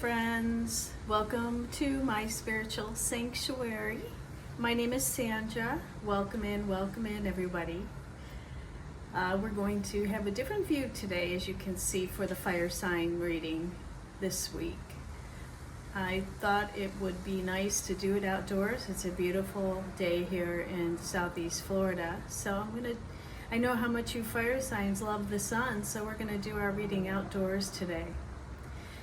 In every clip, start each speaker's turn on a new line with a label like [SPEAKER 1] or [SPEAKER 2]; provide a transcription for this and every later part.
[SPEAKER 1] friends. Welcome to my spiritual sanctuary. My name is Sandra. Welcome in, everybody. We're going to have a different view today, as you can see, for the fire sign reading this week. I thought it would be nice to do it outdoors. It's a beautiful day here in Southeast Florida. So I know how much you fire signs love the sun, so we're gonna do our reading outdoors today.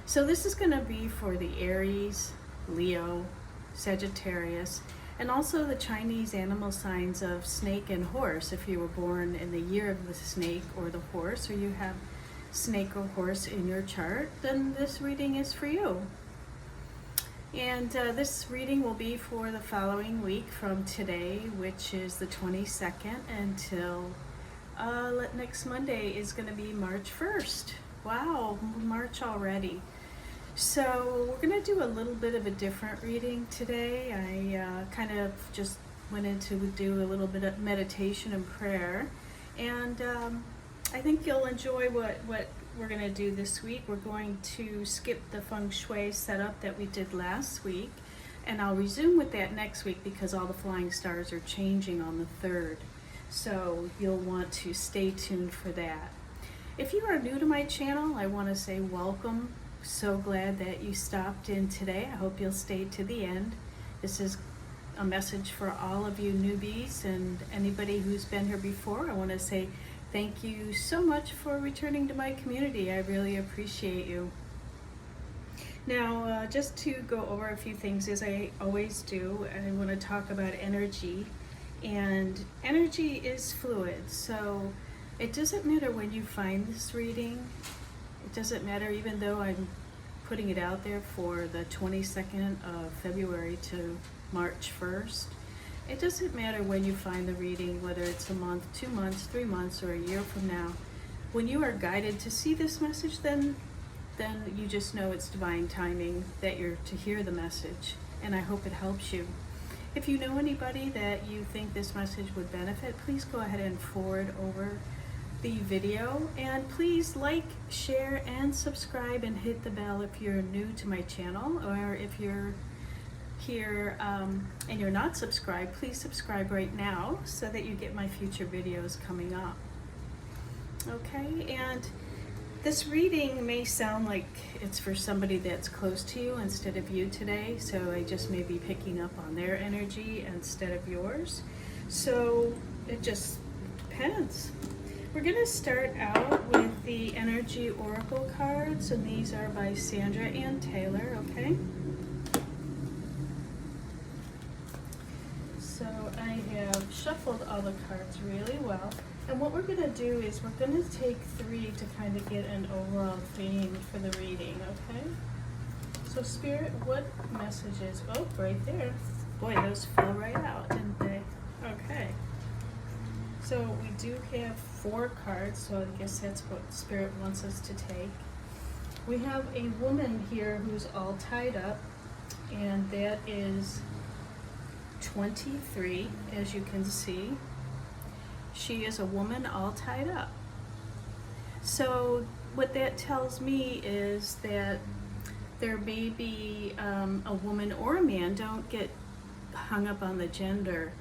[SPEAKER 1] So this is gonna be for the Aries, Leo, Sagittarius, and also the Chinese animal signs of snake and horse. If you were born in the year of the snake or the horse, or you have snake or horse in your chart, then this reading is for you. And this reading will be for the following week from today, which is the 22nd, until next Monday is going to be March 1st. Wow, March already. So we're going to do a little bit of a different reading today. I kind of just went into do a little bit of meditation and prayer, and I think you'll enjoy what we're going to do this week. We're going to skip the Feng Shui setup that we did last week, and I'll resume with that next week because all the flying stars are changing on the 3rd. So you'll want to stay tuned for that. If you are new to my channel, I want to say welcome. So glad that you stopped in today. I hope you'll stay to the end. This is a message for all of you newbies and anybody who's been here before. I want to say thank you so much for returning to my community. I really appreciate you. Now, just to go over a few things, as I always do, I want to talk about energy. And energy is fluid, so it doesn't matter when you find this reading. It doesn't matter, even though I'm putting it out there for the 22nd of February to March 1st. It doesn't matter when you find the reading, whether it's a month, 2 months, 3 months, or a year from now. When you are guided to see this message, then you just know it's divine timing that you're to hear the message, and I hope it helps you. If you know anybody that you think this message would benefit, please go ahead and forward over the video, and please like, share, and subscribe, and hit the bell if you're new to my channel, or if you're here and you're not subscribed, please subscribe right now so that you get my future videos coming up. Okay, and this reading may sound like it's for somebody that's close to you instead of you today, so I just may be picking up on their energy instead of yours. So it just depends. We're going to start out with the Energy Oracle cards, and these are by Sandra and Taylor, okay? So I have shuffled all the cards really well. And what we're going to do is we're going to take 3 to kind of get an overall theme for the reading, okay? So Spirit, what messages? Oh, right there. Boy, those fell right out, didn't they? Okay. So we do have 4 cards, so I guess that's what Spirit wants us to take. We have a woman here who's all tied up, and that is 23, as you can see. She is a woman all tied up. So what that tells me is that there may be a woman or a man, don't get hung up on the gender,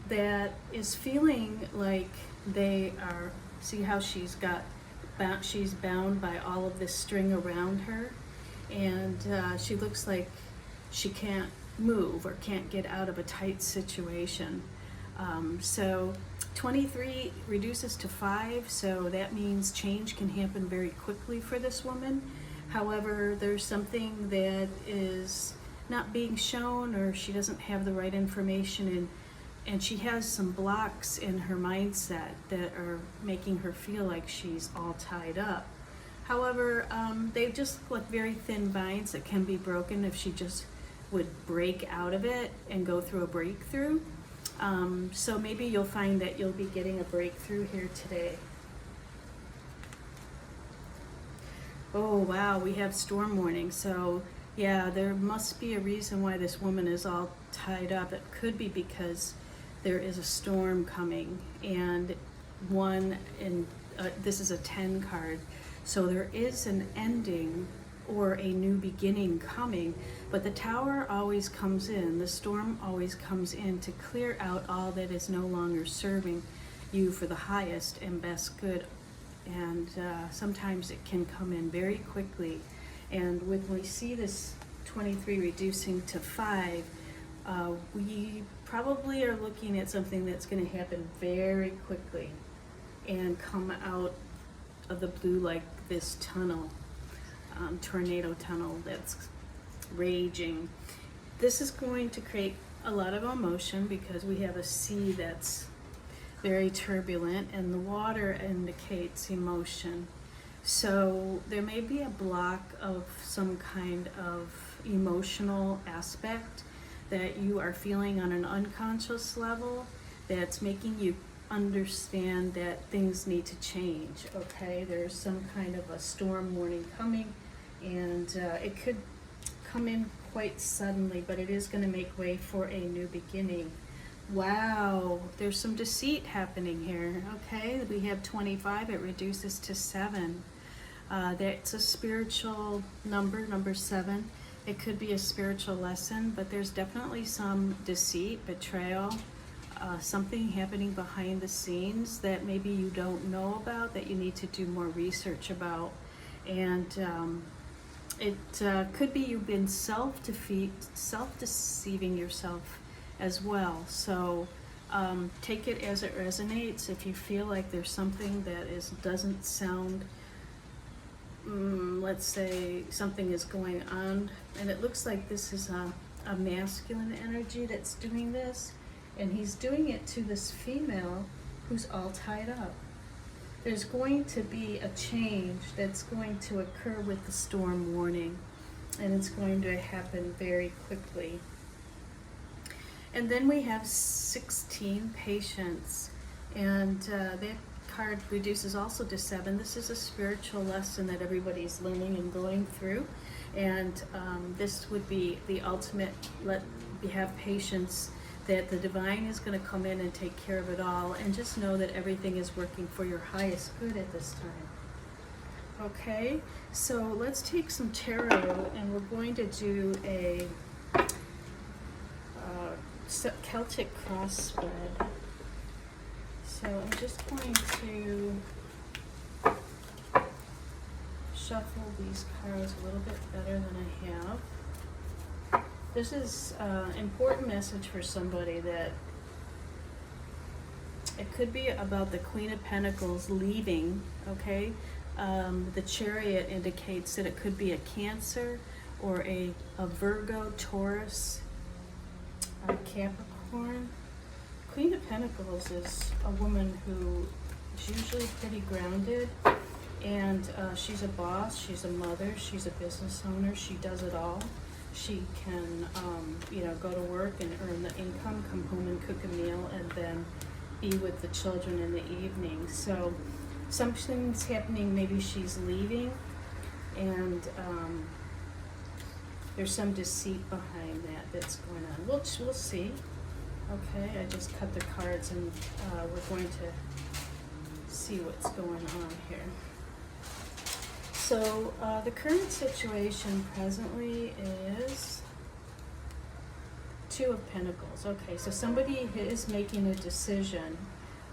[SPEAKER 1] that is feeling like they are, see how she's bound by all of this string around her, and she looks like she can't move or can't get out of a tight situation. So 23 reduces to 5, so that means change can happen very quickly for this woman. However, there's something that is not being shown, or she doesn't have the right information, and she has some blocks in her mindset that are making her feel like she's all tied up. However, they just look like very thin vines that can be broken if she just would break out of it and go through a breakthrough. So maybe you'll find that you'll be getting a breakthrough here today. Oh wow, we have storm warning. So yeah, there must be a reason why this woman is all tied up. It could be because there is a storm coming, and this is a 10 card. So there is an ending or a new beginning coming. But the Tower always comes in, the storm always comes in to clear out all that is no longer serving you for the highest and best good. And sometimes it can come in very quickly. And when we see this 23 reducing to 5, we probably are looking at something that's going to happen very quickly and come out of the blue like this tunnel, tornado tunnel that's raging. This is going to create a lot of emotion because we have a sea that's very turbulent and the water indicates emotion. So there may be a block of some kind of emotional aspect that you are feeling on an unconscious level that's making you understand that things need to change, okay? There's some kind of a storm warning coming, and it could come in quite suddenly, but it is going to make way for a new beginning. Wow, there's some deceit happening here, okay? We have 25, it reduces to 7. That's a spiritual number 7. It could be a spiritual lesson, but there's definitely some deceit, betrayal, something happening behind the scenes that maybe you don't know about, that you need to do more research about. And it could be you've been self-deceiving yourself as well. So take it as it resonates. If you feel like there's something that doesn't sound, let's say something is going on, and it looks like this is a masculine energy that's doing this, and he's doing it to this female who's all tied up. There's going to be a change that's going to occur with the storm warning, and it's going to happen very quickly. And then we have 16 patience, and that card reduces also to 7. This is a spiritual lesson that everybody's learning and going through, and this would be the ultimate, have patience that the divine is going to come in and take care of it all, and just know that everything is working for your highest good at this time. Okay, so let's take some tarot, and we're going to do a Celtic cross spread. So I'm just going to shuffle these cards a little bit better than I have. This is an important message for somebody that it could be about the Queen of Pentacles leaving, okay? The Chariot indicates that it could be a Cancer or a Virgo, Taurus, or Capricorn. Queen of Pentacles is a woman who is usually pretty grounded, and she's a boss, she's a mother, she's a business owner, she does it all. She can, go to work and earn the income, come home and cook a meal, and then be with the children in the evening. So something's happening, maybe she's leaving, and there's some deceit behind that's going on. We'll see. Okay, I just cut the cards, and we're going to see what's going on here. So the current situation presently is 2 of Pentacles. Okay, so somebody is making a decision,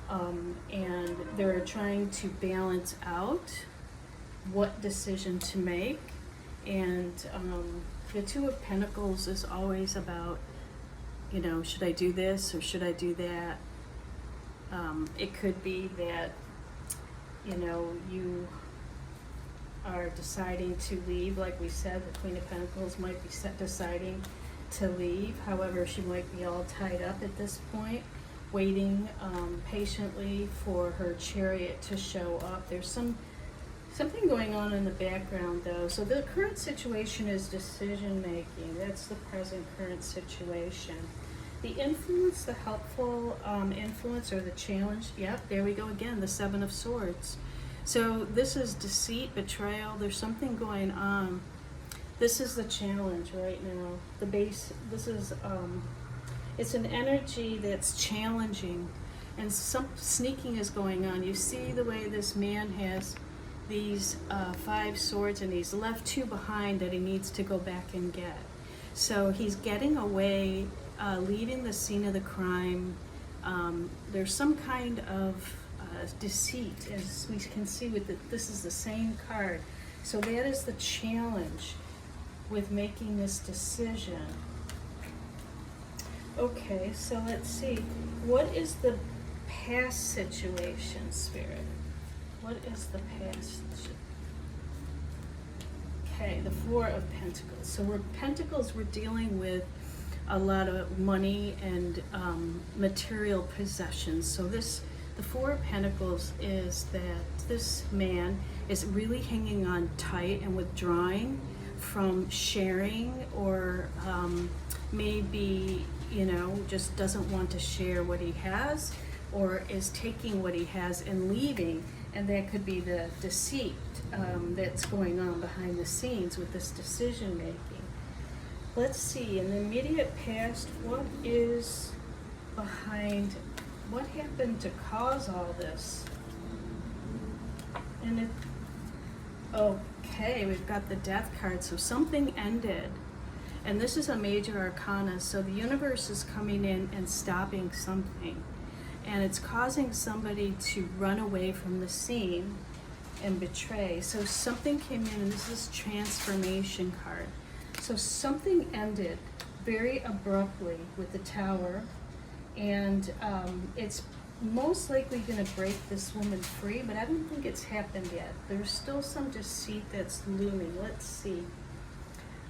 [SPEAKER 1] and they're trying to balance out what decision to make. And the 2 of Pentacles is always about, should I do this or should I do that? It could be that, you are deciding to leave. Like we said, the Queen of Pentacles might be deciding to leave. However, she might be all tied up at this point, waiting patiently for her Chariot to show up. There's something going on in the background, though. So the current situation is decision making. That's the present current situation. The influence, the helpful influence, or the challenge, yep, there we go again, the 7 of Swords. So this is deceit, betrayal, there's something going on. This is the challenge right now. The base, this is, it's an energy that's challenging, and some sneaking is going on. You see the way this man has these 5 swords, and he's left 2 behind that he needs to go back and get. So he's getting away, leaving the scene of the crime. There's some kind of deceit, as we can see with this is the same card. So that is the challenge with making this decision. Okay, so let's see. What is the past situation, Spirit? What is the past? Okay, the 4 of Pentacles. So Pentacles, we're dealing with a lot of money and material possessions. So the 4 of Pentacles is that this man is really hanging on tight and withdrawing from sharing, or maybe, just doesn't want to share what he has, or is taking what he has and leaving. And that could be the deceit that's going on behind the scenes with this decision making. Let's see, in the immediate past, what is behind, what happened to cause all this? And okay, we've got the Death card, so something ended. And this is a major arcana, so the universe is coming in and stopping something. And it's causing somebody to run away from the scene and betray. So something came in, and this is transformation card. So something ended very abruptly with the Tower, and it's most likely going to break this woman free, but I don't think it's happened yet. There's still some deceit that's looming. Let's see.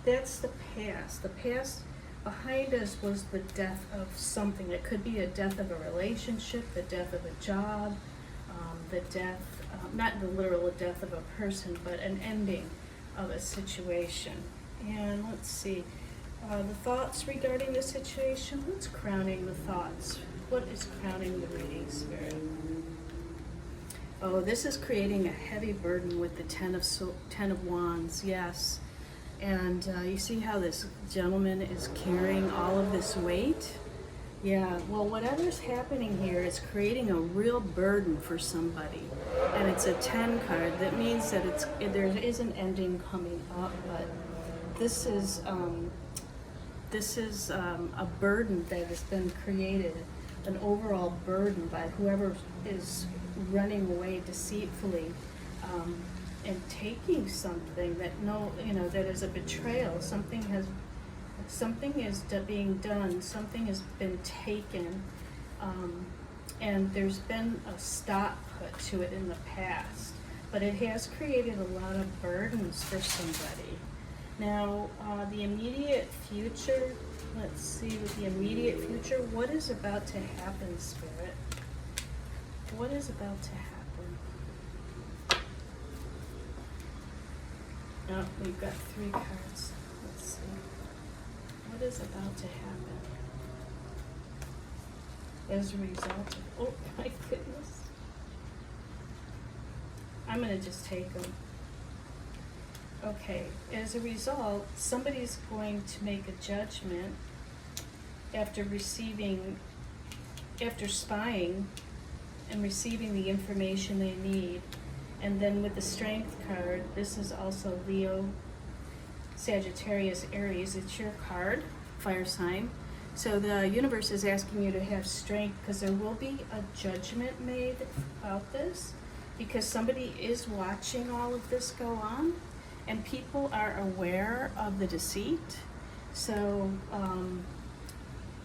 [SPEAKER 1] That's the past. The past behind us was the death of something. It could be a death of a relationship, the death of a job, the death, not the literal death of a person, but an ending of a situation. And let's see, the thoughts regarding the situation. What's crowning the thoughts? What is crowning the reading, Spirit? Oh, this is creating a heavy burden with the Ten of Wands, yes. And you see how this gentleman is carrying all of this weight? Yeah, well, whatever's happening here is creating a real burden for somebody. And it's a 10 card. That means that there is an ending coming up, but this is a burden that has been created, an overall burden by whoever is running away deceitfully. And taking something that that is a betrayal. Something is being done. Something has been taken, and there's been a stop put to it in the past. But it has created a lot of burdens for somebody. Now, the immediate future. Let's see, with the immediate future, what is about to happen, Spirit? What is about to happen? Oh, we've got 3 cards. Let's see. What is about to happen? As a result of, oh my goodness. I'm going to just take them. Okay, as a result, somebody's going to make a judgment after spying and receiving the information they need. And then with the Strength card, this is also Leo, Sagittarius, Aries. It's your card, fire sign. So the universe is asking you to have strength, because there will be a judgment made about this, because somebody is watching all of this go on, and people are aware of the deceit. So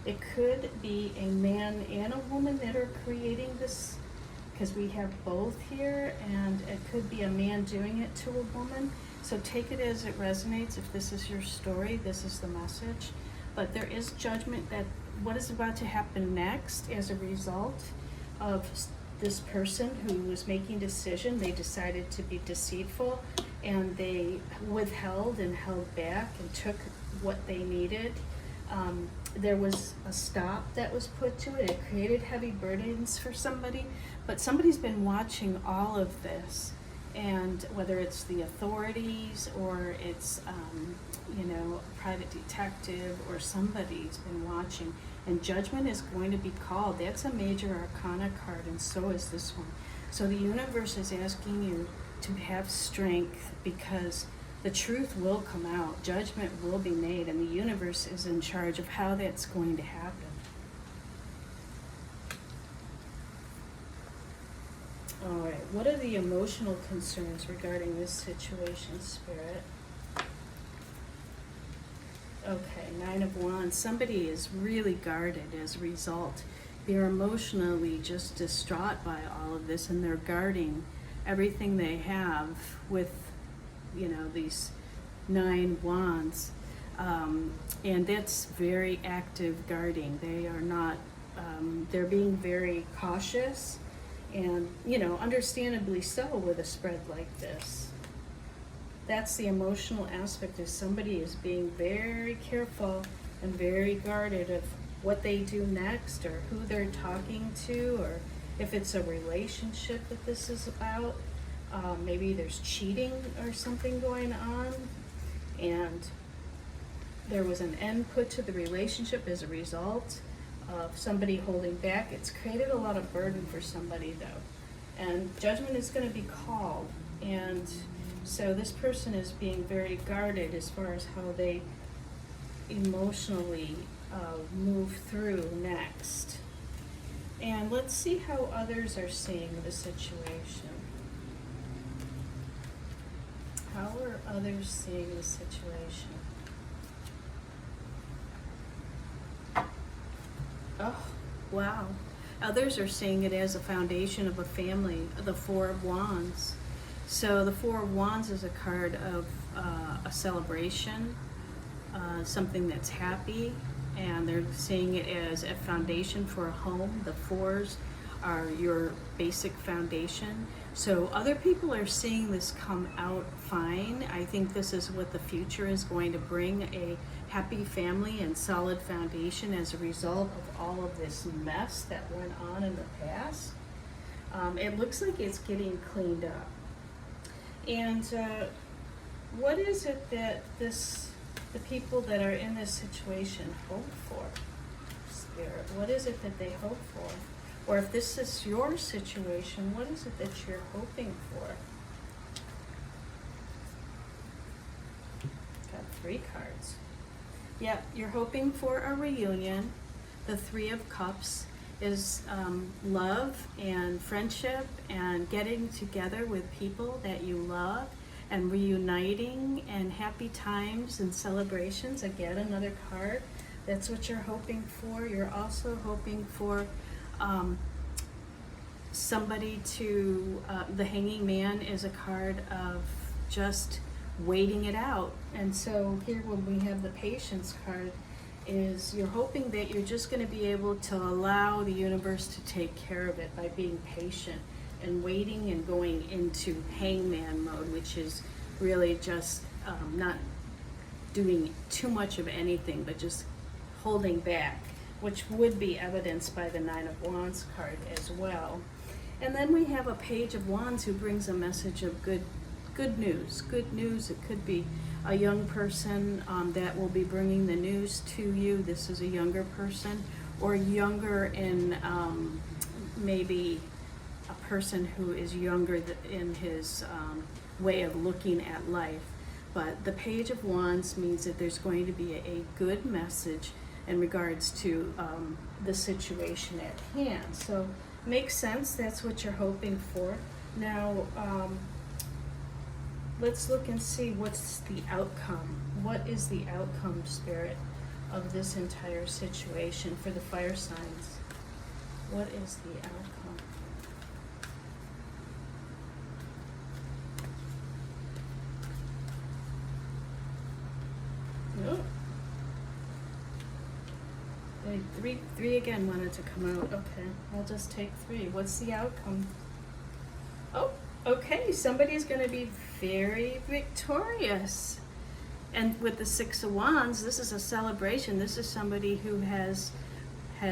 [SPEAKER 1] it could be a man and a woman that are creating this, because we have both here, and it could be a man doing it to a woman. So take it as it resonates. If this is your story, this is the message. But there is judgment that what is about to happen next as a result of this person who was making decision. They decided to be deceitful, and they withheld and held back and took what they needed. There was a stop that was put to it. It created heavy burdens for somebody, but somebody's been watching all of this, and whether it's the authorities or it's a private detective, or somebody's been watching, and judgment is going to be called. That's a major arcana card, and so is this one. So the universe is asking you to have strength, because the truth will come out, judgment will be made, and the universe is in charge of how that's going to happen. All right, what are the emotional concerns regarding this situation, Spirit? Okay, Nine of Wands. Somebody is really guarded as a result. They're emotionally just distraught by all of this, and they're guarding everything they have with, these 9 wands. And that's very active guarding. They are not, they're being very cautious, and, understandably so with a spread like this. That's the emotional aspect, is somebody is being very careful and very guarded of what they do next, or who they're talking to, or if it's a relationship that this is about. Maybe there's cheating or something going on, and there was an end put to the relationship as a result of somebody holding back. It's created a lot of burden for somebody, though, and judgment is going to be called. And so this person is being very guarded as far as how they emotionally move through next. And let's see how others are seeing the situation. How are others seeing the situation? Oh, wow. Others are seeing it as a foundation of a family, the Four of Wands. So the Four of Wands is a card of a celebration, something that's happy, and they're seeing it as a foundation for a home. The fours are your basic foundation. So other people are seeing this come out fine. I think this is what the future is going to bring, a happy family and solid foundation as a result of all of this mess that went on in the past. It looks like it's getting cleaned up. And what is it that the people that are in this situation hope for, Spirit? What is it that they hope for? Or if this is your situation, what is it that you're hoping for? Got 3 cards. Yep, you're hoping for a reunion. The 3 of Cups is love and friendship and getting together with people that you love and reuniting and happy times and celebrations. Again, another card. That's what you're hoping for. You're also hoping for somebody to, the Hanging Man is a card of just waiting it out. And so here when we have the Patience card, is you're hoping that you're just going to be able to allow the universe to take care of it by being patient and waiting and going into hangman mode, which is really just not doing too much of anything, but just holding back, which would be evidenced by the 9 of Wands card as well. And then we have a Page of Wands who brings a message of good news. Good news. It could be a young person that will be bringing the news to you. This is a younger person, or younger in maybe a person who is younger in his way of looking at life. But the Page of Wands means that there's going to be a good message in regards to the situation at hand. So makes sense. That's what you're hoping for. Now, let's look and see what's the outcome. What is the outcome, Spirit, of this entire situation for the fire signs? What is the outcome? Nope. Three again wanted to come out. Okay, I'll just take 3. What's the outcome? Oh, okay, somebody's going to be very victorious. And with the 6 of Wands, this is a celebration. This is somebody who has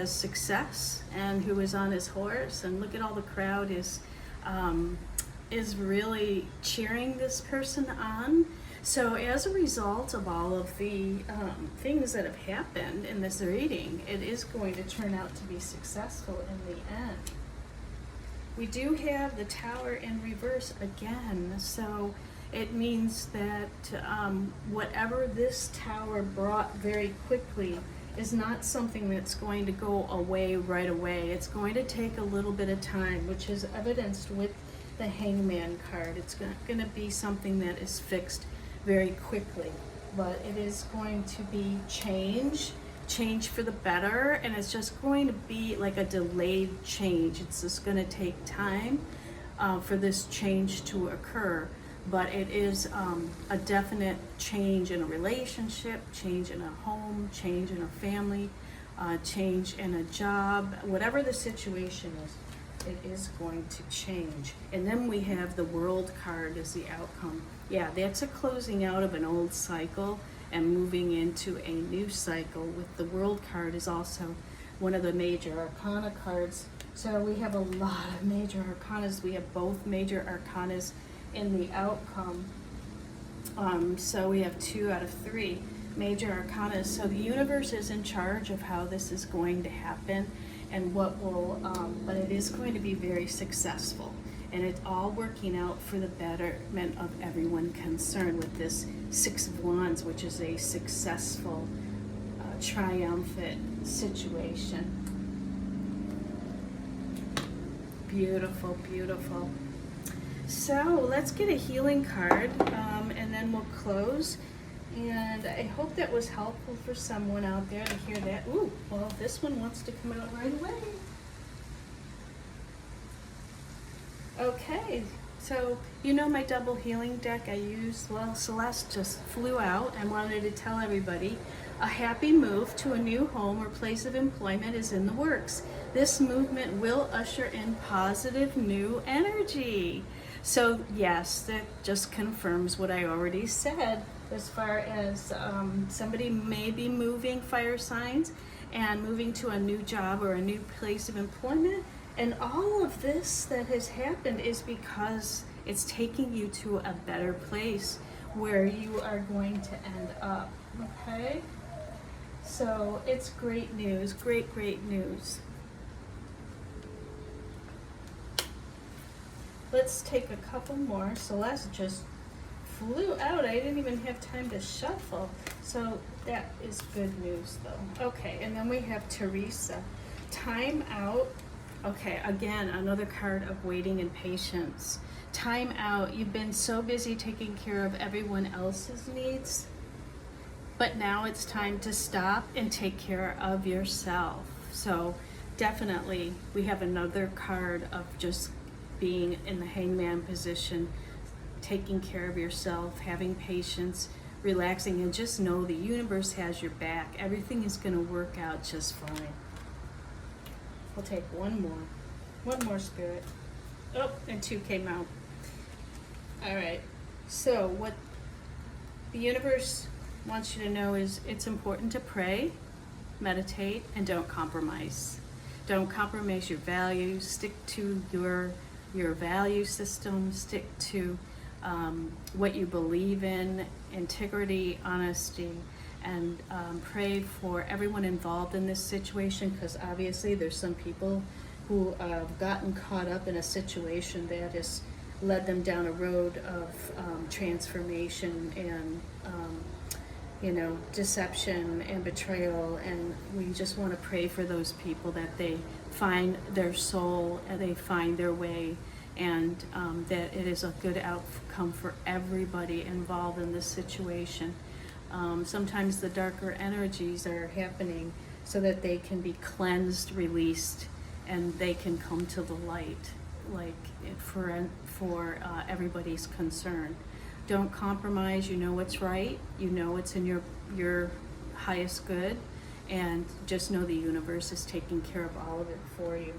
[SPEAKER 1] success and who is on his horse. And look at all the crowd is really cheering this person on. So as a result of all of the things that have happened in this reading, it is going to turn out to be successful in the end. We do have the Tower in reverse again, so it means that whatever this Tower brought very quickly is not something that's going to go away right away. It's going to take a little bit of time, which is evidenced with the Hangman card. It's going to be something that is fixed very quickly, but it is going to be change for the better, and it's just going to be like a delayed change. It's just going to take time for this change to occur, but it is a definite change in a relationship, change in a home, change in a family, change in a job, whatever the situation is, it is going to change. And then we have the World card as the outcome. Yeah, that's a closing out of an old cycle and moving into a new cycle. With the World card is also one of the major arcana cards. So we have a lot of major arcanas. We have both major arcanas in the outcome. So we have 2 out of 3 major arcanas. So the universe is in charge of how this is going to happen and what will, but it is going to be very successful. And it's all working out for the betterment of everyone concerned with this 6 of Wands, which is a successful, triumphant situation. Beautiful, beautiful. So let's get a healing card, and then we'll close. And I hope that was helpful for someone out there to hear that. Ooh, well, this one wants to come out right away. Okay, so you know my double healing deck I used? Well, Celeste just flew out and wanted to tell everybody a happy move to a new home or place of employment is in the works. This movement will usher in positive new energy. So yes, that just confirms what I already said as far as somebody may be moving, fire signs, and moving to a new job or a new place of employment. And all of this that has happened is because it's taking you to a better place where you are going to end up, okay? So it's great news, great, great news. Let's take a couple more. Celeste just flew out. I didn't even have time to shuffle. So that is good news though. Okay, and then we have Teresa. Time out. Okay, again, another card of waiting and patience. Time out. You've been so busy taking care of everyone else's needs, but now it's time to stop and take care of yourself. So definitely we have another card of just being in the hangman position, taking care of yourself, having patience, relaxing, and just know the universe has your back. Everything is going to work out just fine. We'll take one more spirit. Oh, and 2 came out. All right, so what the universe wants you to know is it's important to pray, meditate, and don't compromise. Don't compromise your values. Stick to your value system. Stick to what you believe in, integrity, honesty, and pray for everyone involved in this situation, because obviously there's some people who have gotten caught up in a situation that has led them down a road of transformation and deception and betrayal, and we just want to pray for those people that they find their soul and they find their way, and that it is a good outcome for everybody involved in this situation. Sometimes the darker energies are happening so that they can be cleansed, released, and they can come to the light, like for everybody's concern. Don't compromise. You know what's right. You know what's in your highest good, and just know the universe is taking care of all of it for you.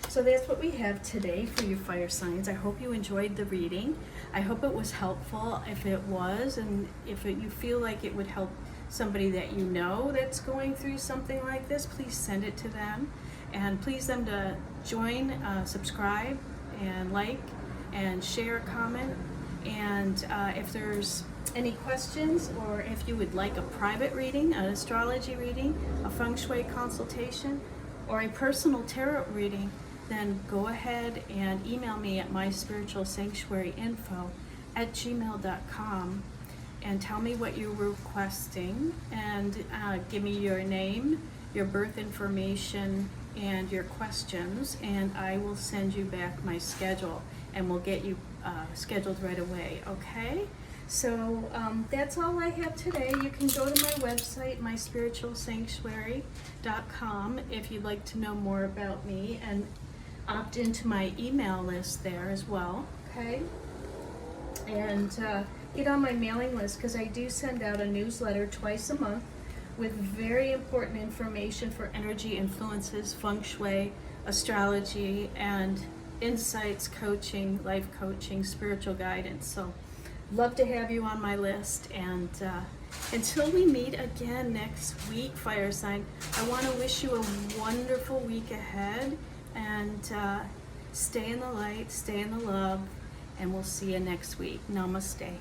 [SPEAKER 1] So that's what we have today for you fire signs. I hope you enjoyed the reading. I hope it was helpful. If it was, and if you feel like it would help somebody that you know that's going through something like this, please send it to them. And please them to join, subscribe, and like, and share a comment. And if there's any questions, or if you would like a private reading, an astrology reading, a Feng Shui consultation, or a personal tarot reading, then go ahead and email me at myspiritualsanctuaryinfo@gmail.com and tell me what you're requesting, and give me your name, your birth information, and your questions, and I will send you back my schedule, and we'll get you scheduled right away, okay? So that's all I have today. You can go to my website, myspiritualsanctuary.com, if you'd like to know more about me, and opt into my email list there as well, okay? And get on my mailing list, because I do send out a newsletter twice a month with very important information for energy influences, Feng Shui, astrology, and insights, coaching, life coaching, spiritual guidance. So love to have you on my list. And until we meet again next week, fire sign, I want to wish you a wonderful week ahead, and stay in the light, stay in the love, and we'll see you next week. Namaste.